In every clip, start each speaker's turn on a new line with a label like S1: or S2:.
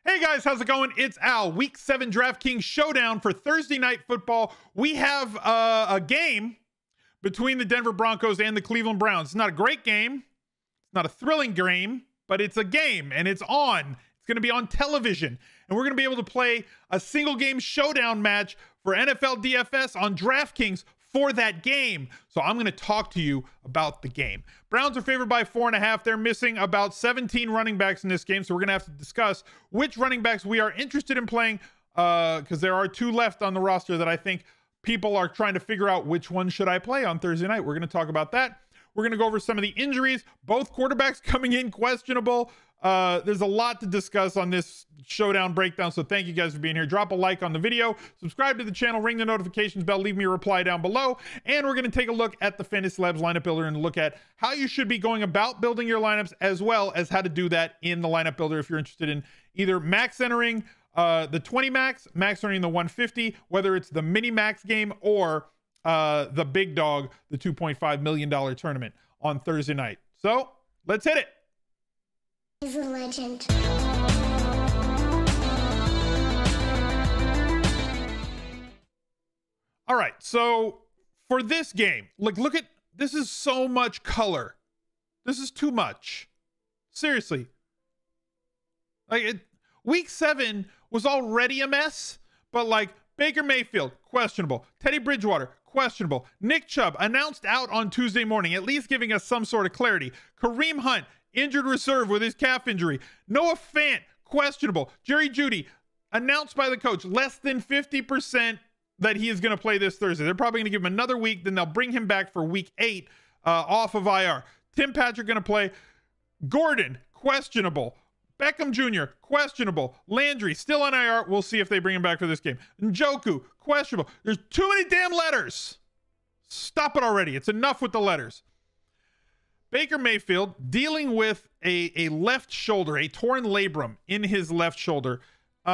S1: Hey guys, how's it going? It's Al. Week 7 DraftKings Showdown for Thursday Night Football. We have a game between the Denver Broncos and the Cleveland Browns. It's not a great game. It's not a thrilling game, but it's a game and it's on. It's going to be on television. And we're going to be able to play a single game showdown match for NFL DFS on DraftKings for that game. So I'm going to talk to you about the game. Browns are favored by 4.5. They're missing about 17 running backs in this game. So we're going to have to discuss which running backs we are interested in playing because there are 2 left on the roster that I think people are trying to figure out which one should I play on Thursday night. We're going to talk about that. We're going to go over some of the injuries. Both quarterbacks coming in questionable. There's a lot to discuss on this showdown breakdown, so thank you guys for being here. Drop a like on the video, subscribe to the channel, ring the notifications bell, leave me a reply down below, and we're going to take a look at the Fantasy Labs lineup builder and look at how you should be going about building your lineups, as well as how to do that in the lineup builder if you're interested in either max entering the 20 max entering the 150, whether it's the mini max game or the big dog, the $2.5 million tournament on Thursday night. So let's hit it.
S2: He's a legend.
S1: All right, so for this game, look at this. Is so much color. This is too much. Seriously. Week 7 was already a mess, but like Baker Mayfield, questionable. Teddy Bridgewater, questionable. Nick Chubb announced out on Tuesday morning, at least giving us some sort of clarity. Kareem Hunt, injured reserve with his calf injury. Noah Fant, questionable. Jerry Jeudy, announced by the coach, less than 50% that he is going to play this Thursday. They're probably going to give him another week, then they'll bring him back for week 8 off of IR. Tim Patrick going to play. Gordon, questionable. Beckham Jr., questionable. Landry, still on IR. We'll see if they bring him back for this game. Njoku, questionable. There's too many damn letters. Stop it already. It's enough with the letters. Baker Mayfield dealing with a left shoulder, a torn labrum in his left shoulder. He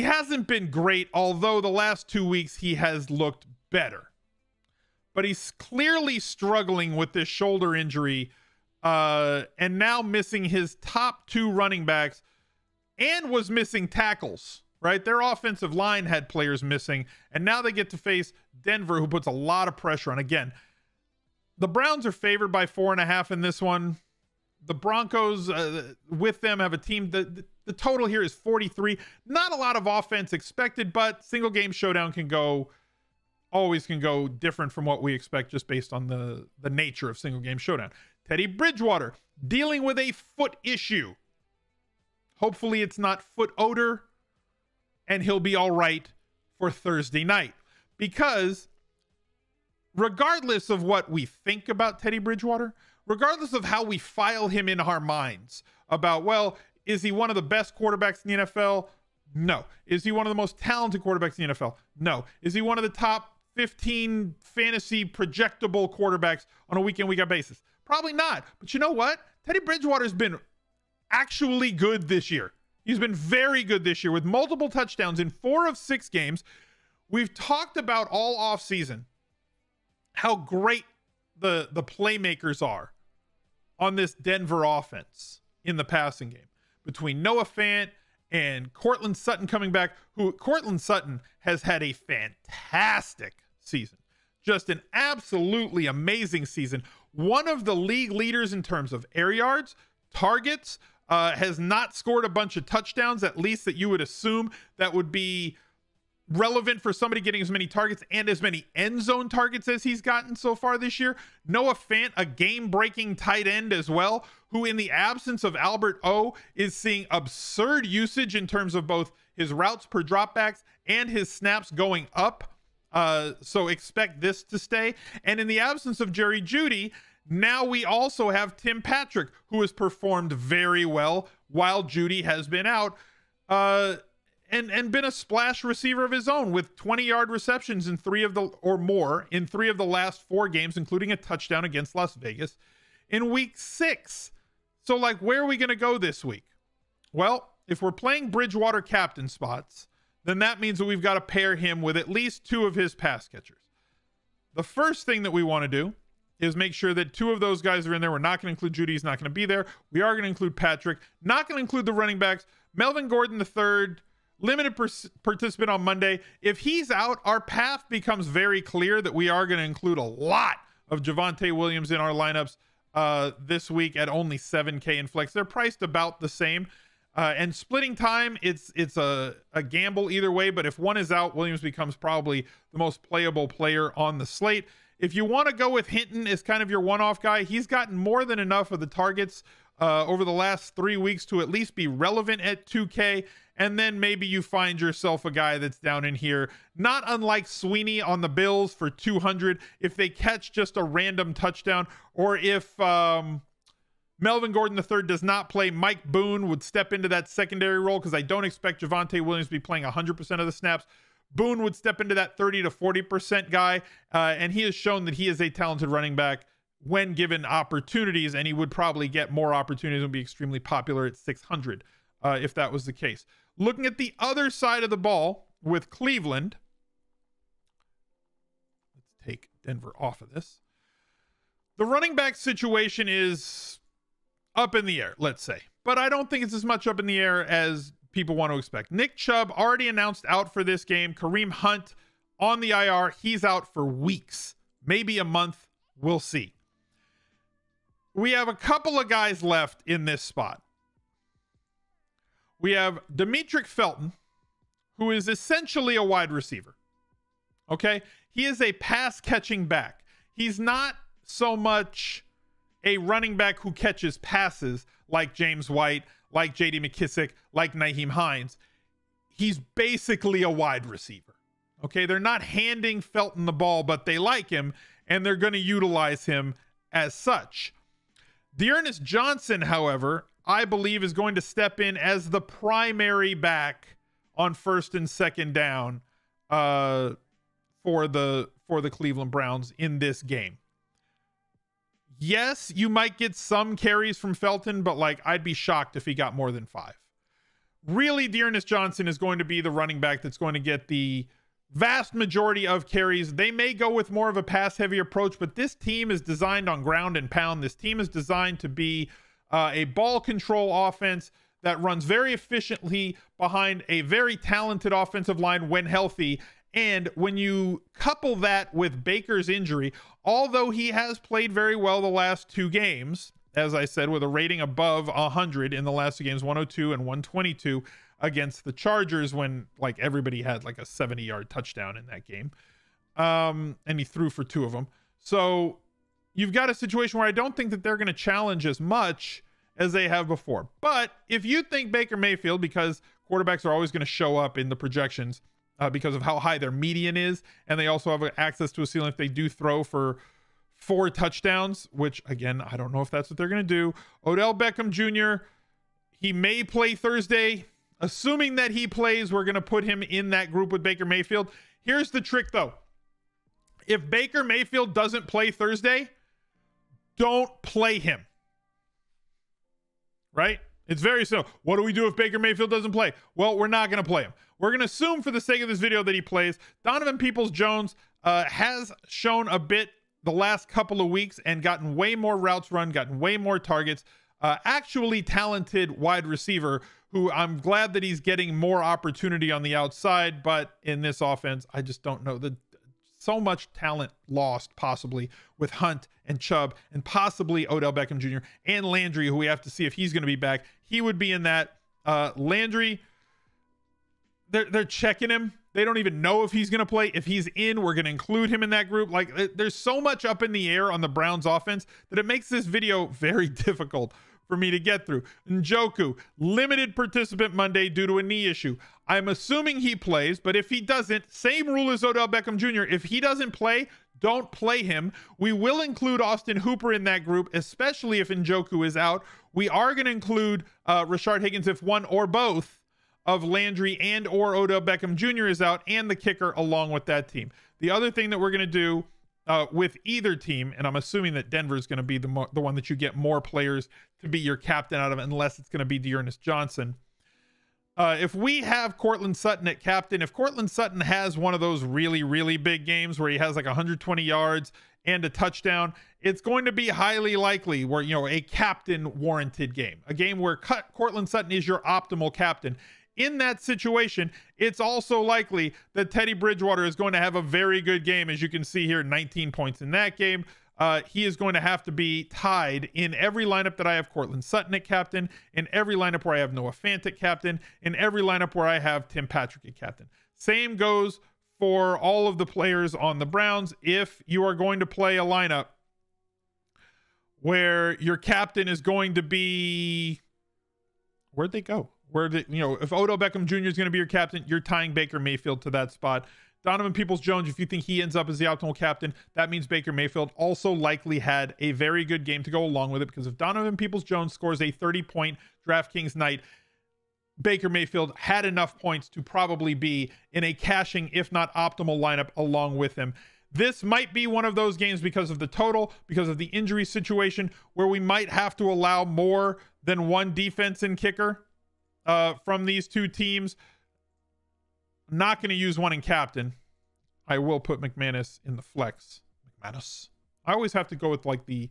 S1: hasn't been great, although the last 2 weeks he has looked better. But he's clearly struggling with this shoulder injury and now missing his top 2 running backs and was missing tackles, right? Their offensive line had players missing, and now they get to face Denver, who puts a lot of pressure on. Again, the Browns are favored by 4.5 in this one. The Broncos with them have a team. The total here is 43. Not a lot of offense expected, but single game showdown always can go different from what we expect just based on the nature of single game showdown. Teddy Bridgewater dealing with a foot issue. Hopefully it's not foot odor, and he'll be all right for Thursday night, because regardless of what we think about Teddy Bridgewater, regardless of how we file him in our minds about, well, is he one of the best quarterbacks in the NFL? No. Is he one of the most talented quarterbacks in the NFL? No. Is he one of the top 15 fantasy projectable quarterbacks on a week-in, basis? Probably not. But you know what? Teddy Bridgewater's been actually good this year. He's been very good this year with multiple touchdowns in 4 of 6 games. We've talked about all offseason how great the playmakers are on this Denver offense in the passing game, between Noah Fant and Courtland Sutton coming back, who Courtland Sutton has had a fantastic season. Just an absolutely amazing season. One of the league leaders in terms of air yards, targets, has not scored a bunch of touchdowns, at least that you would assume that would be relevant for somebody getting as many targets and as many end zone targets as he's gotten so far this year. Noah Fant, a game-breaking tight end as well, who in the absence of Albert O is seeing absurd usage in terms of both his routes per dropbacks and his snaps going up. So expect this to stay. And in the absence of Jerry Jeudy, now we also have Tim Patrick, who has performed very well while Jeudy has been out. And been a splash receiver of his own with 20-yard receptions in 3 of the last 4 games, including a touchdown against Las Vegas in week 6. So like, where are we going to go this week? Well, if we're playing Bridgewater captain spots, then that means that we've got to pair him with at least 2 of his pass catchers. The first thing that we want to do is make sure that 2 of those guys are in there. We're not going to include Judy. He's not going to be there. We are going to include Patrick. Not going to include the running backs. Melvin Gordon III, limited participant on Monday. If he's out, our path becomes very clear that we are going to include a lot of Javonte Williams in our lineups this week at only 7K in flex. They're priced about the same. And splitting time, it's a gamble either way, but if one is out, Williams becomes probably the most playable player on the slate. If you want to go with Hinton as kind of your one-off guy, he's gotten more than enough of the targets over the last 3 weeks to at least be relevant at 2K, and then maybe you find yourself a guy that's down in here, not unlike Sweeney on the Bills for 200 if they catch just a random touchdown, or if Melvin Gordon III does not play, Mike Boone would step into that secondary role because I don't expect Javonte Williams to be playing 100% of the snaps. Boone would step into that 30 to 40% guy, and he has shown that he is a talented running back when given opportunities, and he would probably get more opportunities and be extremely popular at 600 if that was the case. Looking at the other side of the ball with Cleveland, let's take Denver off of this. The running back situation is up in the air, let's say, but I don't think it's as much up in the air as people want to expect. Nick Chubb already announced out for this game. Kareem Hunt on the IR. He's out for weeks, maybe a month. We'll see. We have a couple of guys left in this spot. We have DEMETRIC FELTON, who is essentially a wide receiver. Okay? He is a pass catching back. He's not so much a running back who catches passes like James White, like JD McKissick, like Nyheim Hines. He's basically a wide receiver. Okay, they're not handing Felton the ball, but they like him, and they're going to utilize him as such. D'Ernest Johnson, however, I believe is going to step in as the primary back on first and second down for the Cleveland Browns in this game. Yes, you might get some carries from Felton, but like I'd be shocked if he got more than 5. Really, D'Ernest Johnson is going to be the running back that's going to get the vast majority of carries. They may go with more of a pass-heavy approach, but this team is designed on ground and pound. This team is designed to be a ball control offense that runs very efficiently behind a very talented offensive line when healthy. And when you couple that with Baker's injury, although he has played very well the last 2 games, as I said, with a rating above 100 in the last 2 games, 102 and 122 against the Chargers, when like everybody had like a 70-yard touchdown in that game. And he threw for 2 of them. So you've got a situation where I don't think that they're going to challenge as much as they have before. But if you think Baker Mayfield, because quarterbacks are always going to show up in the projections, because of how high their median is, and they also have access to a ceiling if they do throw for 4 touchdowns, which again, I don't know if that's what they're going to do. Odell Beckham Jr., he may play Thursday. Assuming that he plays, we're going to put him in that group with Baker Mayfield. Here's the trick though. If Baker Mayfield doesn't play Thursday, don't play him. Right? It's very simple. What do we do if Baker Mayfield doesn't play? Well, we're not going to play him. We're going to assume for the sake of this video that he plays. Donovan Peoples-Jones has shown a bit the last couple of weeks and gotten way more routes run, gotten way more targets. Actually talented wide receiver who I'm glad that he's getting more opportunity on the outside. But in this offense, I just don't know. So much talent lost possibly with Hunt and Chubb and possibly Odell Beckham Jr. and Landry, who we have to see if he's going to be back. He would be in that. Landry, they're checking him. They don't even know if he's going to play. If he's in, we're going to include him in that group. Like there's so much up in the air on the Browns offense that it makes this video very difficult for me to get through. Njoku, limited participant Monday due to a knee issue. I'm assuming he plays, but if he doesn't, same rule as Odell Beckham Jr. If he doesn't play, don't play him. We will include Austin Hooper in that group, especially if Njoku is out. We are going to include RASHARD Higgins if one or both of Landry and or Odell Beckham Jr. is out, and the kicker along with that team. The other thing that we're going to do with either team, and I'm assuming that Denver is going to be the one that you get more players to be your captain out of, unless it's going to be D'Ernest Johnson. If we have Courtland Sutton at captain, if Courtland Sutton has one of those really, really big games where he has like 120 yards and a touchdown, it's going to be highly likely where, you know, a captain warranted game, a game where Courtland Sutton is your optimal captain. In that situation, it's also likely that Teddy Bridgewater is going to have a very good game. As you can see here, 19 points in that game. He is going to have to be tied in every lineup that I have Courtland Sutton at captain, in every lineup where I have Noah Fant at captain, in every lineup where I have Tim Patrick at captain. Same goes for all of the players on the Browns. If you are going to play a lineup where your captain is going to be, where'd they go? If Odell Beckham Jr. is going to be your captain, you're tying Baker Mayfield to that spot. Donovan Peoples-Jones, if you think he ends up as the optimal captain, that means Baker Mayfield also likely had a very good game to go along with it, because if Donovan Peoples-Jones scores a 30-point DraftKings night, Baker Mayfield had enough points to probably be in a cashing, if not optimal lineup along with him. This might be one of those games because of the total, because of the injury situation, where we might have to allow more than one defense and kicker from these two teams. I'm not going to use one in captain. I will put McManus in the flex. McManus. I always have to go with like the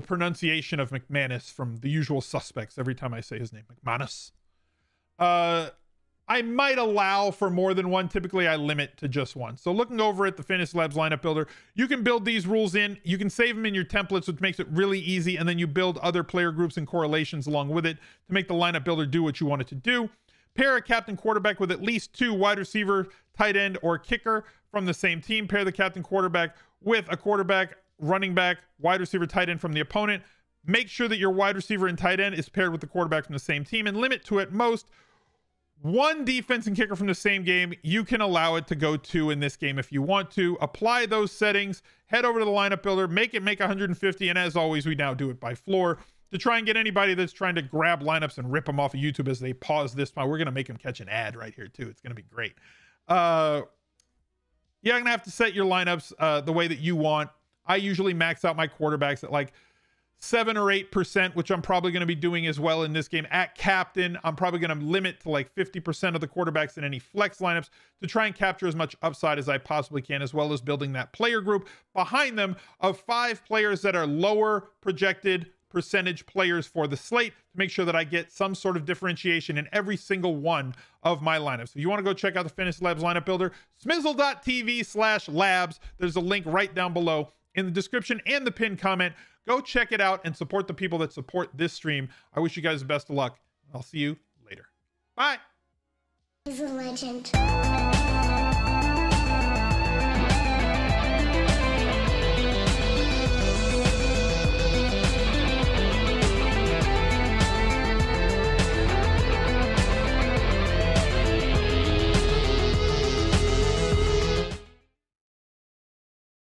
S1: pronunciation of McManus from The Usual Suspects every time I say his name. McManus. I might allow for more than one. Typically, I limit to just one. So looking over at the Fantasy Labs lineup builder, you can build these rules in. You can save them in your templates, which makes it really easy. And then you build other player groups and correlations along with it to make the lineup builder do what you want it to do. Pair a captain quarterback with at least 2 wide receiver, tight end, or kicker from the same team. Pair the captain quarterback with a quarterback, running back, wide receiver, tight end from the opponent. Make sure that your wide receiver and tight end is paired with the quarterback from the same team, and limit to at most 1 defense and kicker from the same game. You can allow it to go 2 in this game if you want to. Apply those settings, head over to the lineup builder, make 150, and as always, we now do it by floor. To try and get anybody that's trying to grab lineups and rip them off of YouTube as they pause this, we're going to make them catch an ad right here too. It's going to be great. You're going to have to set your lineups the way that you want. I usually max out my quarterbacks at like 7 or 8%, which I'm probably going to be doing as well in this game. At captain, I'm probably going to limit to like 50% of the quarterbacks in any flex lineups to try and capture as much upside as I possibly can, as well as building that player group behind them of 5 players that are lower projected percentage players for the slate to make sure that I get some sort of differentiation in every single one of my lineups. If you want to go check out the Fantasy Labs lineup builder, smizzle.tv/labs. There's a link right down below in the description and the pinned comment. Go check it out and support the people that support this stream. I wish you guys the best of luck. I'll see you later. Bye.
S2: He's a legend.